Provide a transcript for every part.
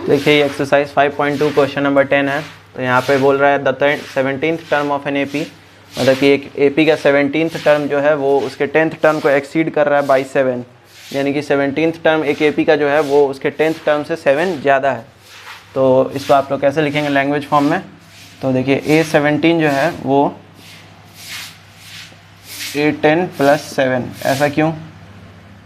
देखिए ये exercise 5.2 question number 10 है। तो यहाँ पे बोल रहा है the 17th term of an AP, मतलब कि एक एपी का 17th टर्म जो है वो उसके 10th टर्म को एक्सीड कर रहा है बाई 7, यानी कि 17th टर्म एक एपी का जो है वो उसके 10th टर्म से 7 ज़्यादा है। तो इसको आप लोग कैसे लिखेंगे लैंग्वेज फॉर्म में? तो देखिए A17 जो है वो A10 + 7, ऐसा क्यों?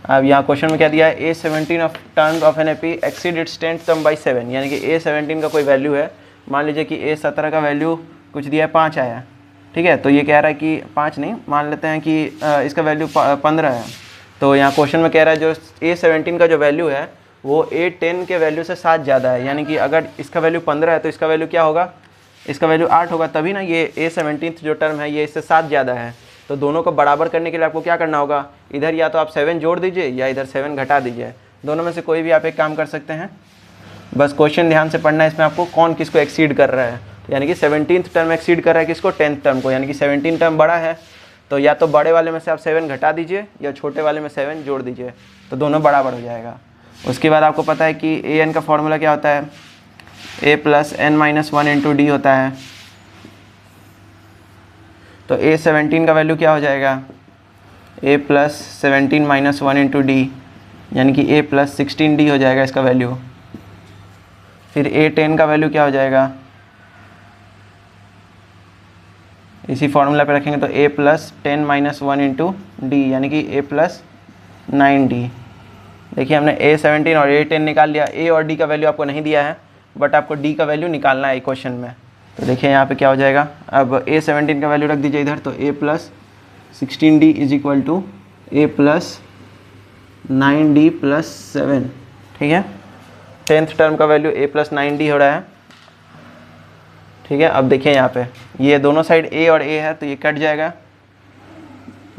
अब यहाँ क्वेश्चन में क्या दिया है? A17 of term of an AP exceed it's 10th term by 7, यानी कि A17 का कोई वैल्यू है। मान लीजिए कि A17 का वैल्यू कुछ दिया है 5 आया, ठीक है। तो ये कह रहा है कि 5 नहीं, मान लेते हैं कि इसका वैल्यू 15 है। तो यहाँ क्वेश्चन में कह रहा है जो A17 का जो वैल्यू है वो A10 के वैल्यू से 7 ज़्यादा है, यानी कि अगर इसका वैल्यू 15 है तो इसका वैल्यू क्या होगा? इसका वैल्यू 8 होगा, तभी ना ये A17 जो टर्म है ये इससे 7 ज़्यादा है। तो दोनों को बराबर करने के लिए आपको क्या करना होगा? इधर या तो आप 7 जोड़ दीजिए या इधर 7 घटा दीजिए, दोनों में से कोई भी आप एक काम कर सकते हैं। बस क्वेश्चन ध्यान से पढ़ना है इसमें आपको, कौन किसको एक्सीड कर रहा है। यानी कि 17th टर्म एक्सीड कर रहा है किसको? 10th टर्म को, यानी कि 17 टर्म बड़ा है तो या तो बड़े वाले में से आप 7 घटा दीजिए या छोटे वाले में 7 जोड़ दीजिए, तो दोनों बराबर हो जाएगा। उसके बाद आपको पता है कि an का फॉर्मूला क्या होता है? a + n - 1 × d होता है। तो A17 का वैल्यू क्या हो जाएगा? a + 17 - 1 × d, यानी कि a + 16d हो जाएगा इसका वैल्यू। फिर A10 का वैल्यू क्या हो जाएगा? इसी फॉर्मूला पे रखेंगे तो a + 10 - 1 × d, यानी कि a + 9d। देखिए हमने A17 और A10 निकाल लिया। a और d का वैल्यू आपको नहीं दिया है, बट आपको d का वैल्यू निकालना है क्वेश्चन में। तो देखिए यहाँ पे क्या हो जाएगा? अब A17 का वैल्यू रख दीजिए इधर, तो a + 16d = a + 9d + 7, ठीक है। 10th टर्म का वैल्यू a + 9d हो रहा है, ठीक है। अब देखिए यहाँ पे ये दोनों साइड a और a है तो ये कट जाएगा,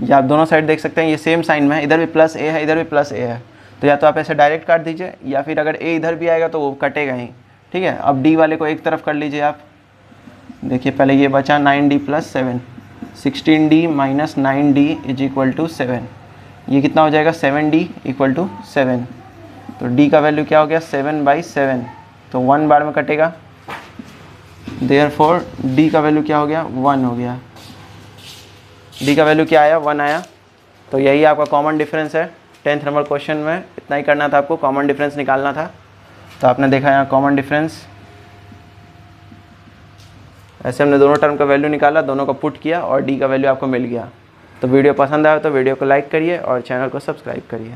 या आप दोनों साइड देख सकते हैं ये सेम साइन में है, इधर भी +a है इधर भी +a है। तो या तो आप ऐसे डायरेक्ट काट दीजिए या फिर अगर a इधर भी आएगा तो वो कटेगा ही, ठीक है। अब d वाले को एक तरफ कर लीजिए आप। देखिए पहले ये बचा 9d + 7, 16d - 9d = 7, ये कितना हो जाएगा? 7d = 7। तो d का वैल्यू क्या हो गया? 7/7, तो 1 बार में कटेगा, देयरफॉर d का वैल्यू क्या हो गया? 1 हो गया। d का वैल्यू क्या आया? 1 आया। तो यही आपका कॉमन डिफरेंस है 10th नंबर क्वेश्चन में। इतना ही करना था आपको, कॉमन डिफरेंस निकालना था। तो आपने देखा यहाँ कॉमन डिफरेंस, ऐसे हमने दोनों टर्म का वैल्यू निकाला, दोनों को पुट किया और d का वैल्यू आपको मिल गया। तो वीडियो पसंद आया तो वीडियो को लाइक करिए और चैनल को सब्सक्राइब करिए।